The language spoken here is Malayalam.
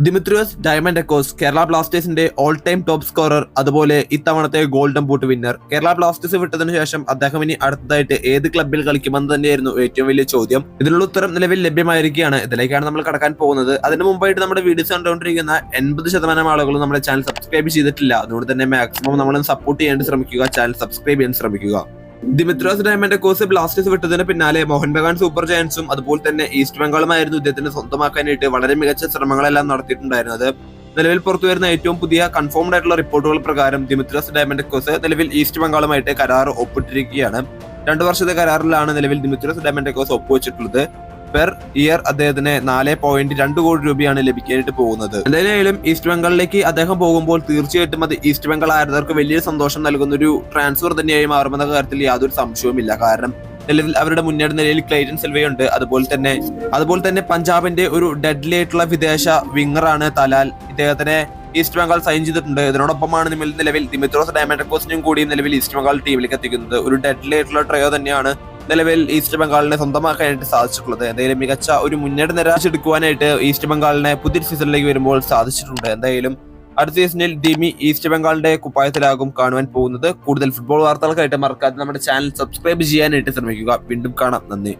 ദിമിത്രിയോസ് ഡയമൻഡക്കോസ് കേരള ബ്ലാസ്റ്റേഴ്സിന്റെ ഓൾ ടൈം ടോപ്പ് സ്കോറർ, അതുപോലെ ഇത്തവണത്തെ golden boot winner. Kerala Blasters വിട്ടതിനു ശേഷം അദ്ദേഹം ഇനി അടുത്തതായിട്ട് ഏത് ക്ലബ്ബിൽ കളിക്കുമെന്ന് തന്നെയായിരുന്നു ഏറ്റവും വലിയ ചോദ്യം. ഇതിനുള്ള ഉത്തരം നിലവിൽ ലഭ്യമായിരിക്കുകയാണ്. ഇതിലേക്കാണ് നമ്മൾ കടക്കാൻ പോകുന്നത്. അതിന് മുമ്പായിട്ട് നമ്മുടെ വീഡിയോസ് കണ്ടുകൊണ്ടിരിക്കുന്ന 80% ആളുകളും നമ്മുടെ ചാനൽ സബ്സ്ക്രൈബ് ചെയ്തിട്ടില്ല. അതുകൊണ്ട് തന്നെ മാക്സിമം നമ്മൾ സപ്പോർട്ട് ചെയ്യാൻ ശ്രമിക്കുക, ചാനൽ സബ്സ്ക്രൈബ് ചെയ്യാൻ ശ്രമിക്കുക. ദിമിത്രിയോസ് ഡയമൻഡക്കോസ് ബ്ലാസ്റ്റേഴ്സ് വിട്ടതിന് പിന്നാലെ മോഹൻ ബഗാൻ സൂപ്പർ ജയൻസും അതുപോലെ തന്നെ ഈസ്റ്റ് ബംഗാളുമായിരുന്നു ഇദ്ദേഹത്തിന് സ്വന്തമാക്കാനായിട്ട് വളരെ മികച്ച ശ്രമങ്ങളെല്ലാം നടത്തിയിട്ടുണ്ടായിരുന്നത്. നിലവിൽ പുറത്തുവരുന്ന ഏറ്റവും പുതിയ കൺഫേംഡ് ആയിട്ടുള്ള റിപ്പോർട്ടുകൾ പ്രകാരം ദിമിത്രിയോസ് ഡയമൻഡക്കോസ് നിലവിൽ ഈസ്റ്റ് ബംഗാളുമായിട്ട് കരാർ ഒപ്പിട്ടിരിക്കുകയാണ്. 2 വർഷത്തെ കരാറിലാണ് നിലവിൽ ദിമിത്രിയോസ് ഡയമൻഡക്കോസ് ഒപ്പുവെച്ചിട്ടുള്ളത്. പെർ ഇയർ അദ്ദേഹത്തിന് 4.2 കോടി രൂപയാണ് ലഭിക്കാനായിട്ട് പോകുന്നത്. എന്തായാലും ഈസ്റ്റ് ബംഗാളിലേക്ക് അദ്ദേഹം പോകുമ്പോൾ തീർച്ചയായിട്ടും അത് ഈസ്റ്റ് ബംഗാൾ ആരാധകർക്ക് വലിയ സന്തോഷം നൽകുന്ന ഒരു ട്രാൻസ്ഫർ തന്നെയായി മാറുമെന്ന കാര്യത്തിൽ യാതൊരു സംശയവുമില്ല. കാരണം നിലവിൽ അവരുടെ മുന്നേറ്റ നിലയിൽ ക്ലൈറ്റൻ സിൽവയുണ്ട്. അതുപോലെ തന്നെ പഞ്ചാബിന്റെ ഒരു ഡെഡ്ലി ആയിട്ടുള്ള വിദേശ വിങ്ങറാണ് തലാൽ. ഇദ്ദേഹത്തിനെ ഈസ്റ്റ് ബംഗാൾ സൈൻ ചെയ്തിട്ടുണ്ട്. ഇതിനോടൊപ്പമാണ് നിലവിൽ ദിമിത്രിയോസ് ഡയമൻഡക്കോസിനും കൂടി നിലവിൽ ഈസ്റ്റ് ബംഗാൾ ടീമിലേക്ക് എത്തിക്കുന്നത്. ഒരു ഡെഡ്ലി ആയിട്ടുള്ള ട്രയോ തന്നെയാണ് നിലവിൽ ഈസ്റ്റ് ബംഗാളിനെ സ്വന്തമാക്കാനായിട്ട് സാധിച്ചിട്ടുള്ളത്. എന്തായാലും മികച്ച ഒരു മുന്നേറ്റ നിരാശെടുക്കുവാനായിട്ട് ഈസ്റ്റ് ബംഗാളിനെ പുതിയ സീസണിലേക്ക് വരുമ്പോൾ സാധിച്ചിട്ടുണ്ട്. എന്തായാലും അടുത്ത സീസണിൽ ഡിമി ഈസ്റ്റ് ബംഗാളിന്റെ കുപ്പായത്തിലാകും കാണുവാൻ പോകുന്നത്. കൂടുതൽ ഫുട്ബോൾ വാർത്തകൾക്കായിട്ട് മറക്കാതെ നമ്മുടെ ചാനൽ സബ്സ്ക്രൈബ് ചെയ്യാനായിട്ട് ശ്രമിക്കുക. വീണ്ടും കാണാം. നന്ദി.